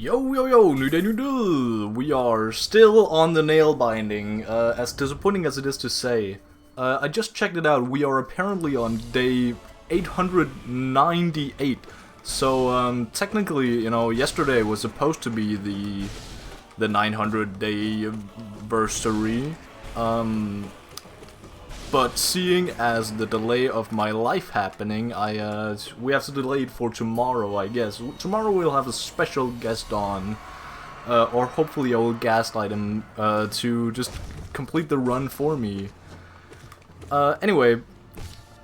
Yo, new day, new do. We are still on the nail binding, as disappointing as it is to say. I just checked it out, we are apparently on day 898. So, technically, you know, yesterday was supposed to be the 900 day anniversary. But seeing as the delay of my life happening, we have to delay it for tomorrow, I guess. Tomorrow we'll have a special guest on, or hopefully I will gaslight him to just complete the run for me. Anyway,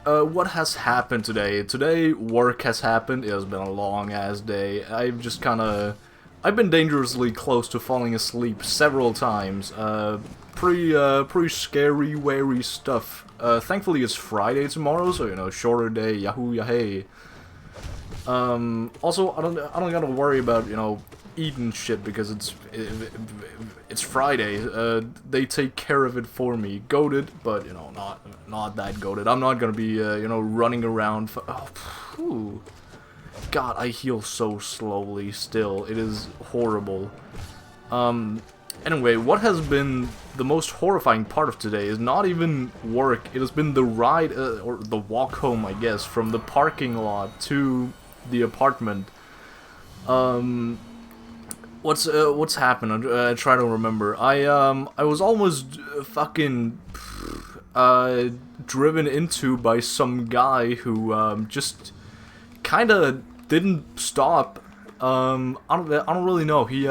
what has happened today? Today, work has happened. It has been a long-ass day. I've been dangerously close to falling asleep several times. Pretty scary, wary stuff. Thankfully it's Friday tomorrow, so you know, shorter day, yahoo yahey. Also, I don't gotta worry about, you know, eating shit because it's Friday. They take care of it for me. Goated, but you know, not that goated. I'm not gonna be you know, running around. Whew. God, I heal so slowly still. It is horrible. Anyway, what has been the most horrifying part of today is not even work. It has been the ride, or the walk home, I guess, from the parking lot to the apartment. What's happened? I try to remember. I was almost fucking driven into by some guy who just kind of didn't stop. I don't really know. He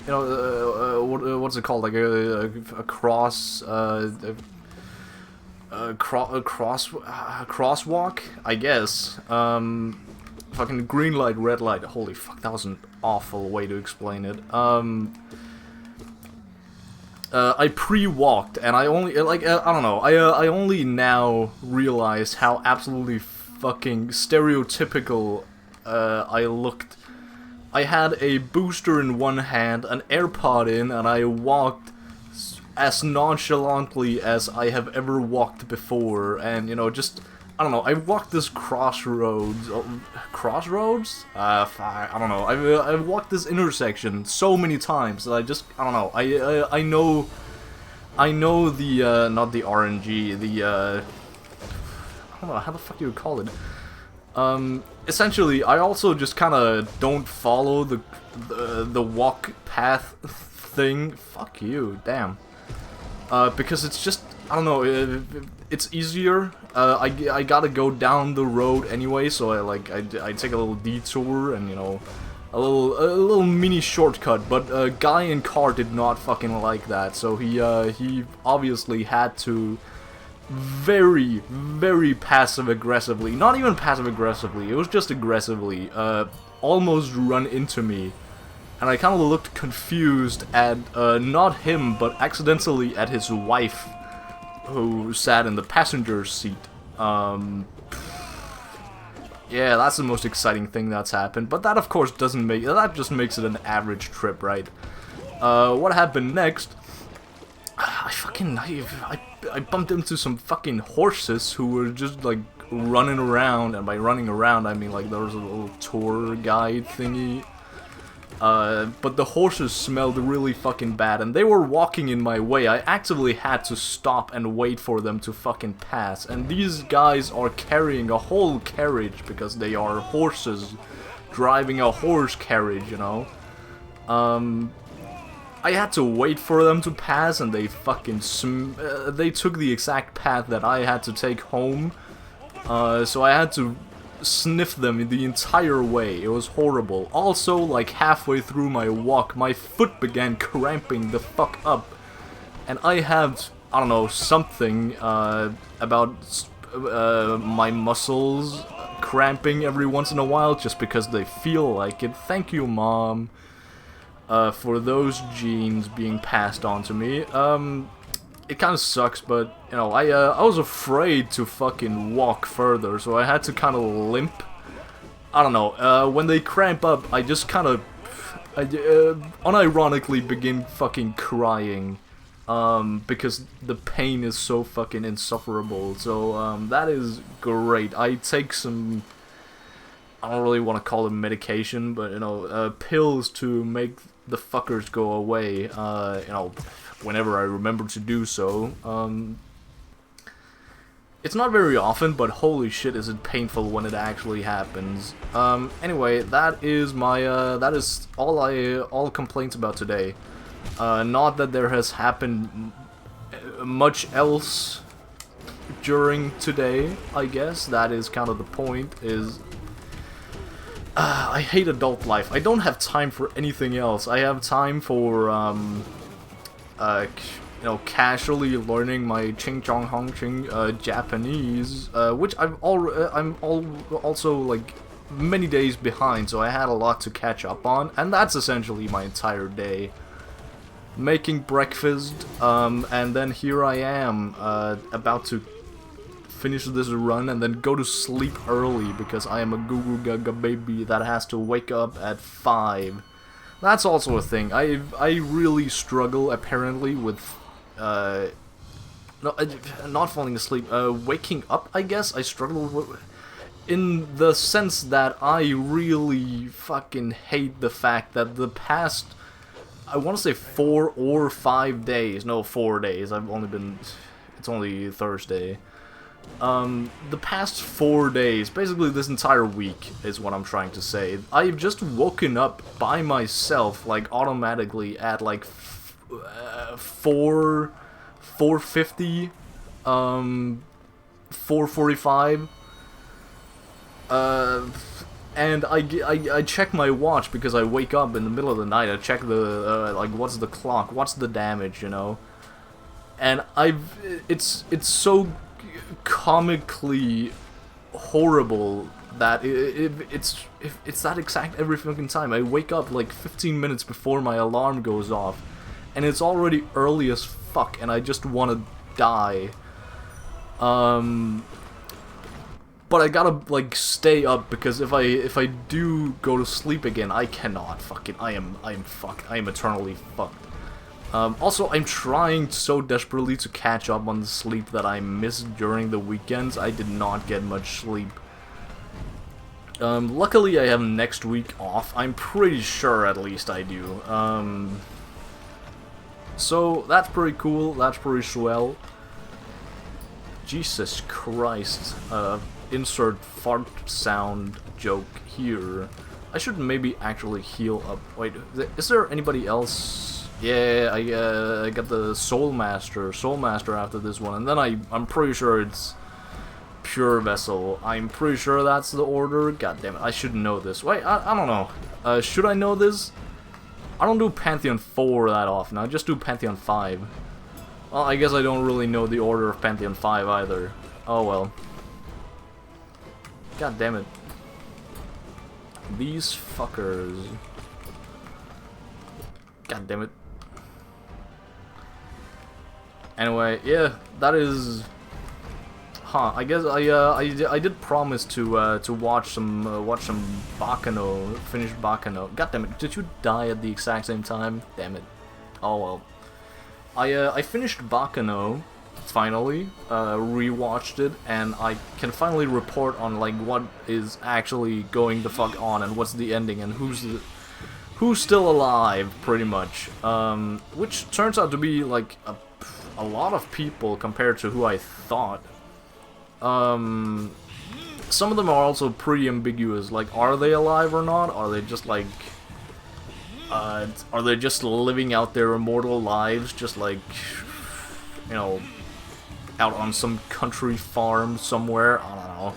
you know, what's it called? Like a crosswalk, I guess. Fucking green light, red light. Holy fuck, that was an awful way to explain it. I pre-walked, and I only, like, I don't know, I only now realize how absolutely fucking stereotypical I looked. I had a booster in one hand, an AirPod in, and I walked as nonchalantly as I have ever walked before, and, you know, just, I don't know, I walked this crossroads, crossroads? I don't know, I've walked this intersection so many times that I just, I don't know, I know the, not the RNG, the, I don't know, how the fuck do you call it? Essentially, I also just kind of don't follow the walk path thing. Fuck you, damn. Because it's just, I don't know, it's easier. I gotta go down the road anyway, so I take a little detour and, you know, a little mini shortcut. But a guy in car did not fucking like that, so he obviously had to very, very passive-aggressively, not even passive-aggressively, it was just aggressively, almost run into me. And I kind of looked confused at, not him, but accidentally at his wife, who sat in the passenger seat. Yeah, that's the most exciting thing that's happened, but that of course doesn't make, that just makes it an average trip, right? What happened next? I bumped into some fucking horses who were just like running around, and by running around I mean like there was a little tour guide thingy. But the horses smelled really fucking bad, and they were walking in my way. I actively had to stop and wait for them to fucking pass, and these guys are carrying a whole carriage because they are horses driving a horse carriage, you know. I had to wait for them to pass, and they fucking they took the exact path that I had to take home. So I had to sniff them the entire way. It was horrible. Also, like halfway through my walk, my foot began cramping the fuck up. And I have, I don't know, something about my muscles cramping every once in a while just because they feel like it. Thank you, Mom. For those genes being passed on to me. It kind of sucks, but, you know, I was afraid to fucking walk further, so I had to kind of limp. I don't know, when they cramp up, I just kind of, unironically begin fucking crying, because the pain is so fucking insufferable, so, that is great. I take some I don't really want to call it medication, but, you know, pills to make the fuckers go away, you know, whenever I remember to do so. It's not very often, but holy shit is it painful when it actually happens. Anyway, that is my, that is all complaints about today. Not that there has happened much else during today, I guess. That is kind of the point, is... I hate adult life. I don't have time for anything else. I have time for, you know, casually learning my Ching Chong Hong Ching Japanese, which I'm also like many days behind, so I had a lot to catch up on, and that's essentially my entire day. Making breakfast, and then here I am, about to finish this run and then go to sleep early because I am a goo goo gaga baby that has to wake up at 5. That's also a thing. I really struggle apparently with not falling asleep. Waking up, I guess. I struggle with, in the sense that I really fucking hate the fact that the past, I want to say 4 or 5 days. No, 4 days. I've only been. It's only Thursday. The past 4 days, basically this entire week is what I'm trying to say. I've just woken up by myself, like automatically at like 4:50, 4:45, and I check my watch because I wake up in the middle of the night. I check the like, what's the clock, what's the damage, you know, and it's so comically horrible that it's that exact every fucking time. I wake up like 15 minutes before my alarm goes off, and it's already early as fuck, and I just want to die. But I gotta like stay up because if I do go to sleep again, I cannot. Fucking, I am fucked. I am eternally fucked. Also, I'm trying so desperately to catch up on the sleep that I missed during the weekends. I did not get much sleep. Luckily, I have next week off. I'm pretty sure, at least, I do. So, that's pretty cool. That's pretty swell. Jesus Christ. Insert fart sound joke here. I should maybe actually heal up. Wait, is there anybody else? Yeah, I got the Soul Master after this one, and then I'm pretty sure it's Pure Vessel. I'm pretty sure that's the order. God damn it, I should know this. Wait, I don't know. Should I know this? I don't do Pantheon 4 that often. I just do Pantheon 5. Well, I guess I don't really know the order of Pantheon 5 either. Oh well. God damn it. These fuckers. God damn it. Anyway, yeah, that is. Huh? I guess I did promise to watch some Bakano, finish Bakano. God damn it! Did you die at the exact same time? Damn it! Oh well. I finished Bakano finally, rewatched it, and I can finally report on like what is actually going the fuck on and what's the ending and who's still alive, pretty much. Which turns out to be like a lot of people compared to who I thought. Some of them are also pretty ambiguous. Like, are they alive or not? Are they just like, are they just living out their immortal lives, just like, you know, out on some country farm somewhere? I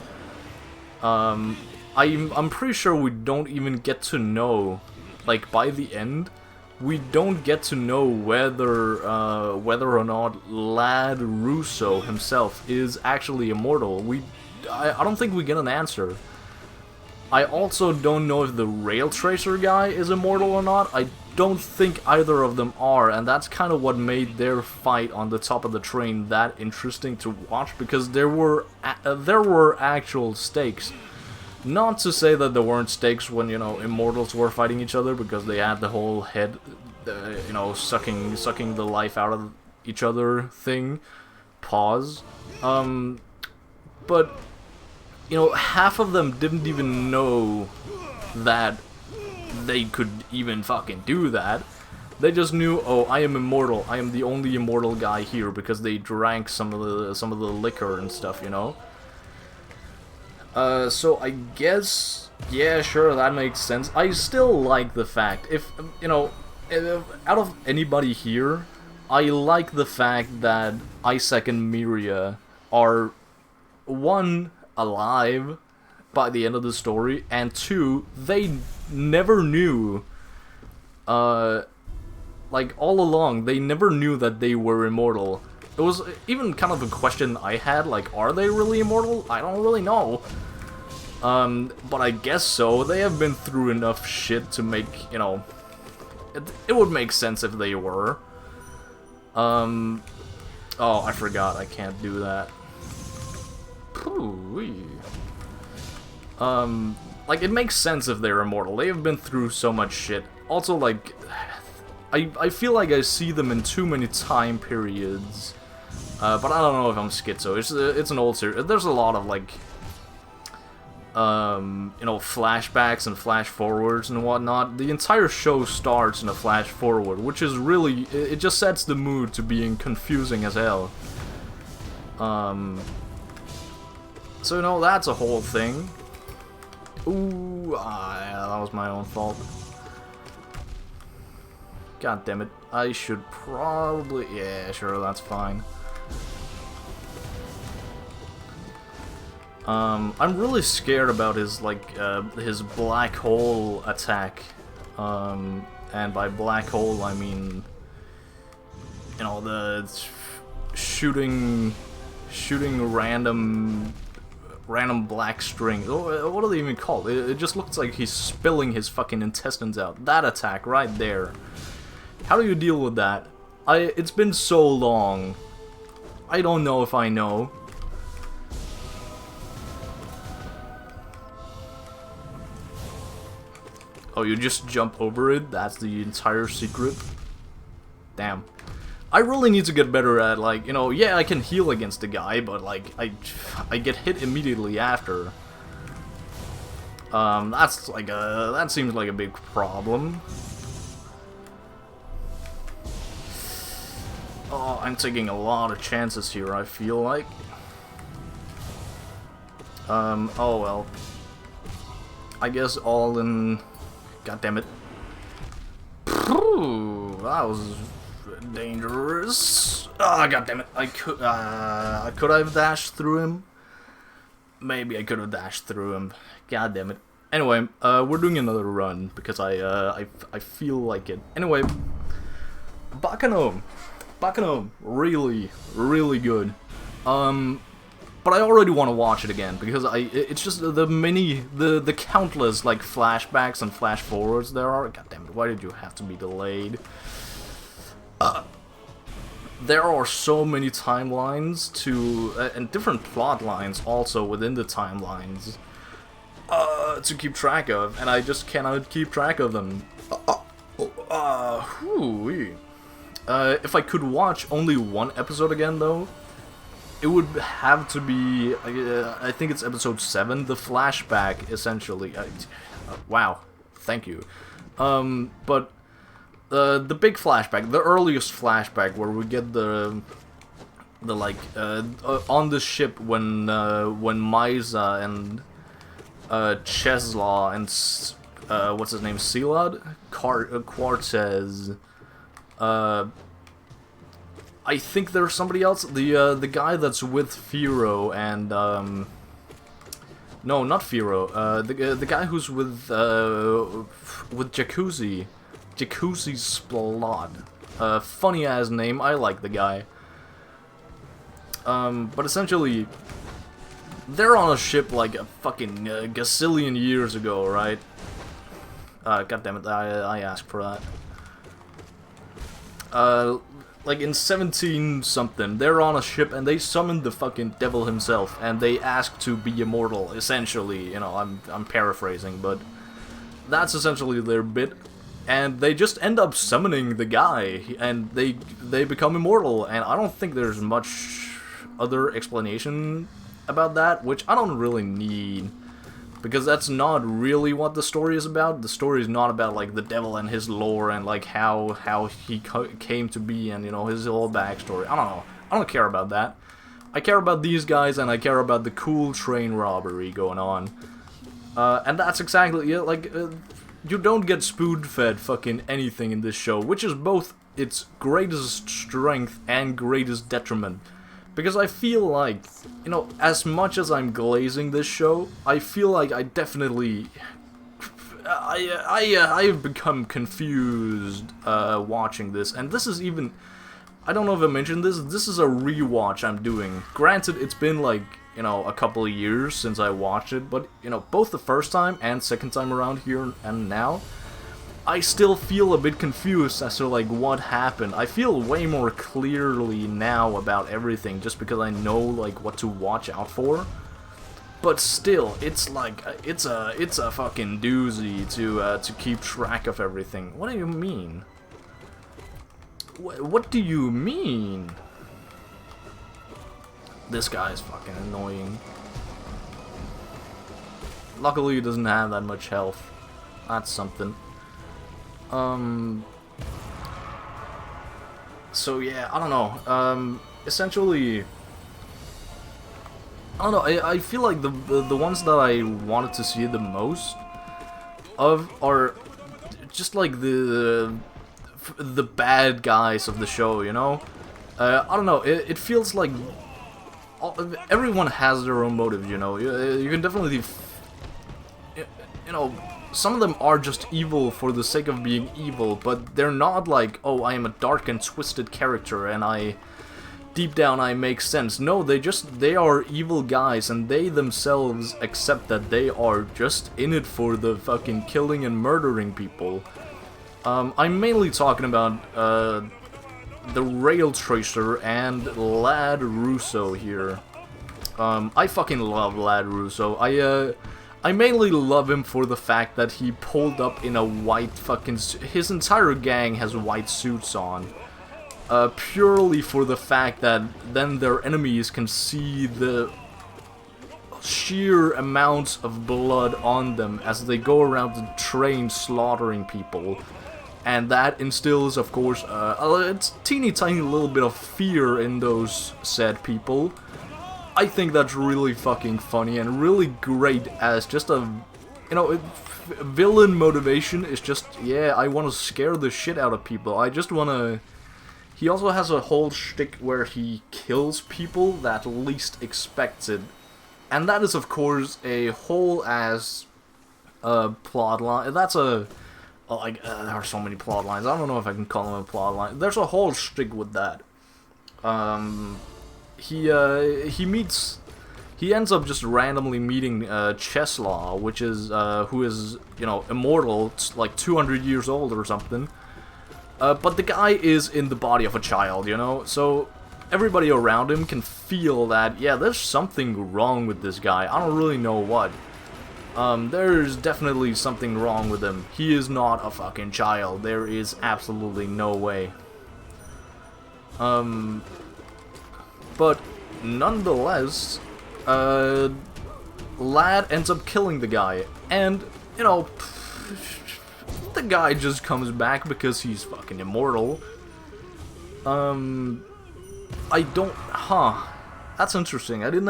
don't know. I'm pretty sure we don't even get to know, like, by the end, we don't get to know whether or not Lad Russo himself is actually immortal. I don't think we get an answer. I also don't know if the Rail Tracer guy is immortal or not. I don't think either of them are, and that's kind of what made their fight on the top of the train that interesting to watch, because there were actual stakes. Not to say that there weren't stakes when, you know, immortals were fighting each other, because they had the whole head, you know, sucking the life out of each other thing. Pause. But you know, half of them didn't even know that they could even fucking do that. They just knew, oh, I am immortal. I am the only immortal guy here because they drank some of the liquor and stuff, you know. So I guess, yeah, sure, that makes sense. I still like the fact, if you know, out of anybody here, I like the fact that Isaac and Miria are, one, alive by the end of the story, and two, they never knew, like, all along, they never knew that they were immortal. It was even kind of a question I had, like, are they really immortal? I don't really know. But I guess so. They have been through enough shit to make, you know, it would make sense if they were. Oh, I forgot, I can't do that. Ooh-wee. Like, it makes sense if they're immortal. They have been through so much shit. Also, like, I feel like I see them in too many time periods. But I don't know if I'm schizo. It's an old series. There's a lot of, like, you know, flashbacks and flash forwards and whatnot. The entire show starts in a flash forward, which is really, it just sets the mood to being confusing as hell. So, you know, that's a whole thing. Ooh, yeah, that was my own fault. God damn it. I should probably, yeah, sure, that's fine. I'm really scared about his, like, his black hole attack. And by black hole, I mean, you know, the shooting random black strings. Oh, what are they even called? It just looks like he's spilling his fucking intestines out. That attack right there. How do you deal with that? It's been so long. I don't know if I know. Oh, you just jump over it? That's the entire secret? Damn. I really need to get better at, like, you know, yeah, I can heal against the guy, but, like, I get hit immediately after. That's like that seems like a big problem. Oh, I'm taking a lot of chances here, I feel like. Oh well. I guess all in... God damn it. Ooh, that was dangerous. Ah, god damn it. I could have dashed through him. Maybe I could have dashed through him. God damn it. Anyway, we're doing another run because I feel like it. Anyway, Bakano, really, really good. But I already want to watch it again because it's just the countless like flashbacks and flash forwards there are. God damn it! Why did you have to be delayed? There are so many timelines and different plot lines also within the timelines to keep track of, and I just cannot keep track of them. If I could watch only one episode again though, it would have to be, I think it's episode 7, the flashback, essentially. Wow, thank you. But the big flashback, the earliest flashback, where we get the like on the ship when Misa and Cheslaw and what's his name, Celad, Quartez. I think there's somebody else. The guy that's with Firo and no, not Firo. The guy who's with Jacuzzi, Splod. Funny ass name. I like the guy. But essentially, they're on a ship like a fucking gazillion years ago, right? God damn it! I asked for that. Like in 17-something, they're on a ship and they summoned the fucking devil himself, and they asked to be immortal, essentially. You know, I'm paraphrasing, but that's essentially their bit. And they just end up summoning the guy, and they become immortal, and I don't think there's much other explanation about that, which I don't really need. Because that's not really what the story is about. The story is not about, like, the devil and his lore and, like, how he came to be and, you know, his whole backstory. I don't know. I don't care about that. I care about these guys and I care about the cool train robbery going on. And that's exactly it. Like, you don't get spoon-fed fucking anything in this show, which is both its greatest strength and greatest detriment. Because I feel like, you know, as much as I'm glazing this show, I feel like I definitely... I've become confused watching this, and this is even... I don't know if I mentioned this, this is a rewatch I'm doing. Granted, it's been like, you know, a couple of years since I watched it, but, you know, both the first time and second time around here and now, I still feel a bit confused as to, like, what happened. I feel way more clearly now about everything, just because I know, like, what to watch out for. But still, it's like, it's a fucking doozy to keep track of everything. What do you mean? What do you mean? This guy is fucking annoying. Luckily, he doesn't have that much health. That's something. So yeah, I don't know. Essentially, I don't know. I feel like the ones that I wanted to see the most of are just like the bad guys of the show, you know. I don't know. It feels like everyone has their own motive, you know. You can definitely, you know. Some of them are just evil for the sake of being evil, but they're not like, oh, I am a dark and twisted character and deep down I make sense. No, they are evil guys and they themselves accept that they are just in it for the fucking killing and murdering people. I'm mainly talking about the Rail Tracer and Lad Russo here. I fucking love Lad Russo. I mainly love him for the fact that he pulled up in a white fucking... His entire gang has white suits on. Purely for the fact that then their enemies can see the sheer amounts of blood on them as they go around the train slaughtering people. And that instills, of course, a teeny tiny little bit of fear in those said people. I think that's really fucking funny and really great as just a, you know, villain motivation is just, yeah, I want to scare the shit out of people. I just want to... He also has a whole shtick where he kills people that least expected. And that is, of course, a whole ass plot line. That's a... Like, there are so many plot lines. I don't know if I can call them a plot line. There's a whole shtick with that. He ends up just randomly meeting Cheslaw, which is who is, you know, immortal, like 200 years old or something. But the guy is in the body of a child, you know, so everybody around him can feel that, yeah, there's something wrong with this guy. I don't really know what. There's definitely something wrong with him. He is not a fucking child. There is absolutely no way. But nonetheless, Lad ends up killing the guy, and, you know, the guy just comes back because he's fucking immortal. I don't, that's interesting. I don't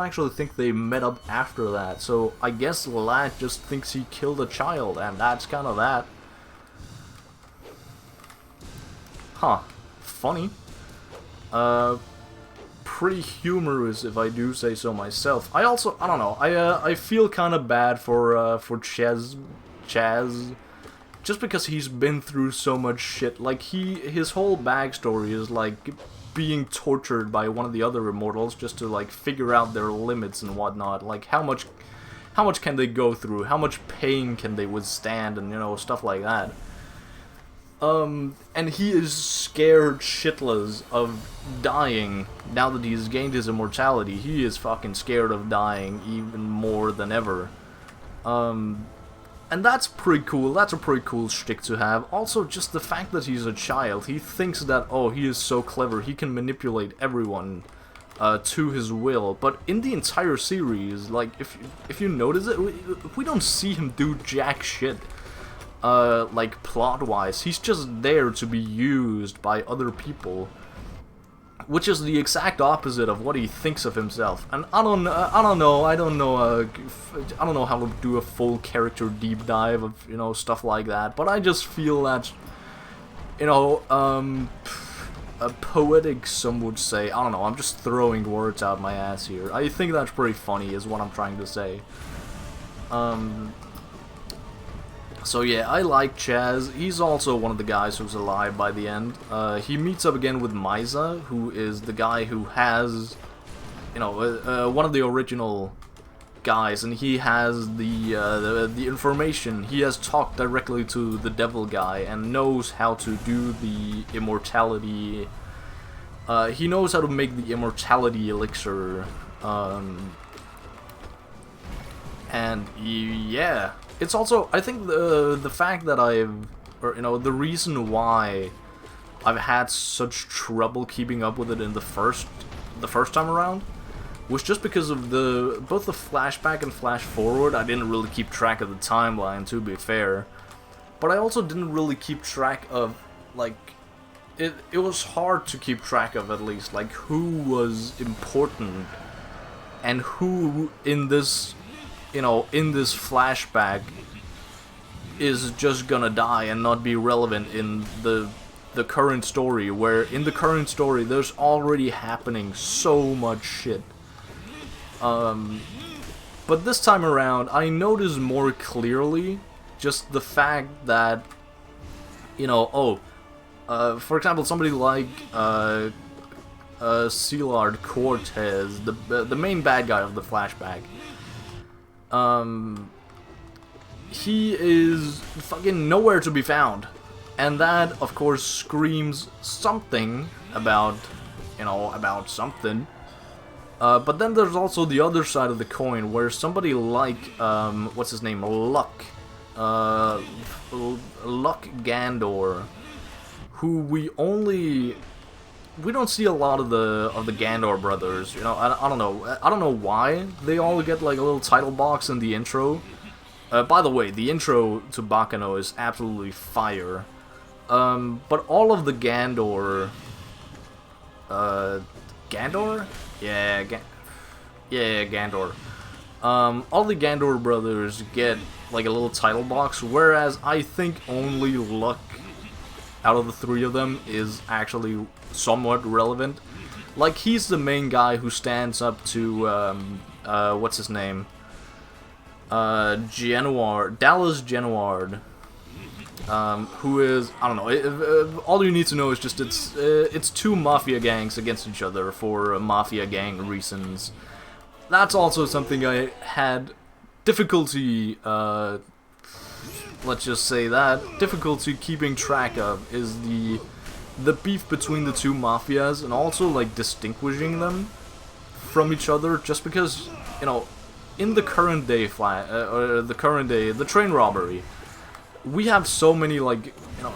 actually think they met up after that, so I guess Lad just thinks he killed a child, and that's kind of that. Funny. Pretty humorous, if I do say so myself. I don't know, I feel kind of bad for Chaz, just because he's been through so much shit. Like, his whole backstory is, like, being tortured by one of the other immortals just to, like, figure out their limits and whatnot. Like, how much can they go through? How much pain can they withstand? And, you know, stuff like that. And he is scared shitless of dying now that he's gained his immortality. He is fucking scared of dying even more than ever. And that's pretty cool. That's a pretty cool shtick to have. Also, just the fact that he's a child. He thinks that, oh, he is so clever. He can manipulate everyone. to his will. But in the entire series, like, if you notice it, we don't see him do jack shit. Like, plot-wise. He's just there to be used by other people, which is the exact opposite of what he thinks of himself. And I don't know how to do a full character deep dive of, you know, stuff like that, but I just feel that, you know, poetic, some would say. I don't know, I'm just throwing words out my ass here. I think that's pretty funny, is what I'm trying to say. So yeah, I like Chaz. He's also one of the guys who's alive by the end. He meets up again with Misa, who is the guy who has, you know, one of the original guys, and he has the information. He has talked directly to the devil guy and knows how to do the immortality. He knows how to make the immortality elixir. And yeah, it's also, I think the fact that the reason why I've had such trouble keeping up with it in the first time around was just because of both the flashback and flash forward. I didn't really keep track of the timeline, to be fair, but I also didn't really keep track of, like, it was hard to keep track of, at least, like, who was important and who in this, you know, in this flashback is just gonna die and not be relevant in the current story, where in the current story there's already happening so much shit. But this time around, I noticed more clearly just the fact that, you know, for example, somebody like Sealard Cortez, the main bad guy of the flashback, he is fucking nowhere to be found. And that, of course, screams something about, you know, about something. But then there's also the other side of the coin, where somebody like, what's his name, Luck Gandor, who we don't see a lot of the Gandor brothers, you know. I don't know why they all get like a little title box in the intro. By the way, the intro to Bakano is absolutely fire. But all of the Gandor, Gandor? Yeah, Gandor. All the Gandor brothers get like a little title box, whereas I think only Luck, out of the three of them, is actually somewhat relevant. Like, he's the main guy who stands up to, what's his name? Dallas Genuard. Who is, I don't know, all you need to know is just it's two mafia gangs against each other for mafia gang reasons. That's also something I had difficulty, let's just say that, difficulty keeping track of, is the beef between the two mafias, and also, like, distinguishing them from each other, just because, you know, in the current day, the train robbery, we have so many, like, you know,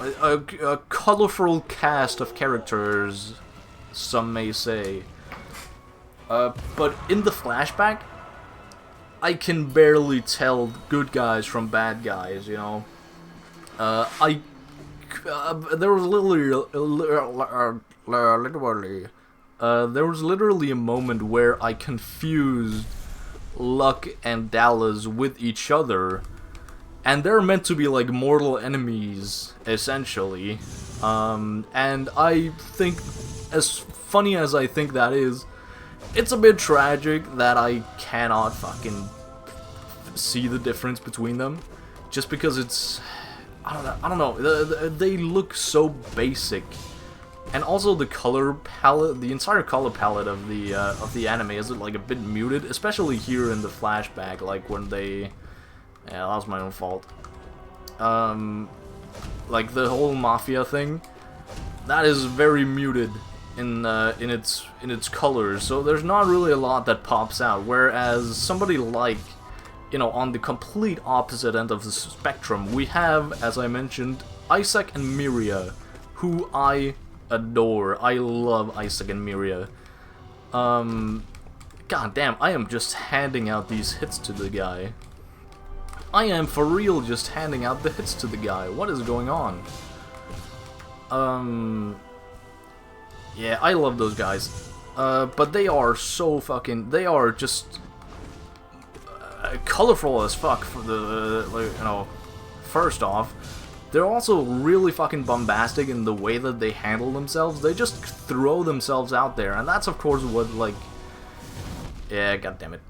a colorful cast of characters, some may say. But in the flashback, I can barely tell good guys from bad guys, you know. There was literally a moment where I confused Luck and Dallas with each other, and they're meant to be like mortal enemies, essentially. And I think, as funny as I think that is, it's a bit tragic that I cannot fucking see the difference between them, just because it's, I don't know, they look so basic. And also the color palette, the entire color palette of the anime is like a bit muted, especially here in the flashback, like when they, yeah, that was my own fault. Like the whole mafia thing, that is very muted in its colors, so there's not really a lot that pops out. Whereas somebody like, you know, on the complete opposite end of the spectrum, we have, as I mentioned, Isaac and Miria, who I adore. I love Isaac and Miria. God damn, I am just handing out these hits to the guy. I am for real just handing out the hits to the guy. What is going on? Yeah, I love those guys. But they are so fucking... They are just... colorful as fuck for the... like, you know... First off, they're also really fucking bombastic in the way that they handle themselves. They just throw themselves out there, and that's of course what, like... Yeah, goddammit.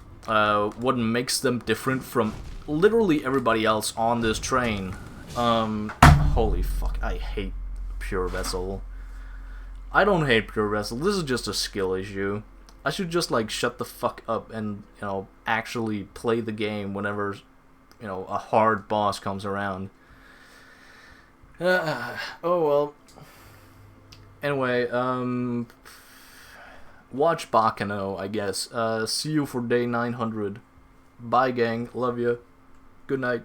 What makes them different from literally everybody else on this train. Holy fuck, I hate Pure Vessel. I don't hate Pure Vessel, this is just a skill issue. I should just, like, shut the fuck up and, you know, actually play the game whenever, you know, a hard boss comes around. Oh well. Anyway, watch Bakano, I guess. See you for day 900. Bye, gang. Love you. Good night.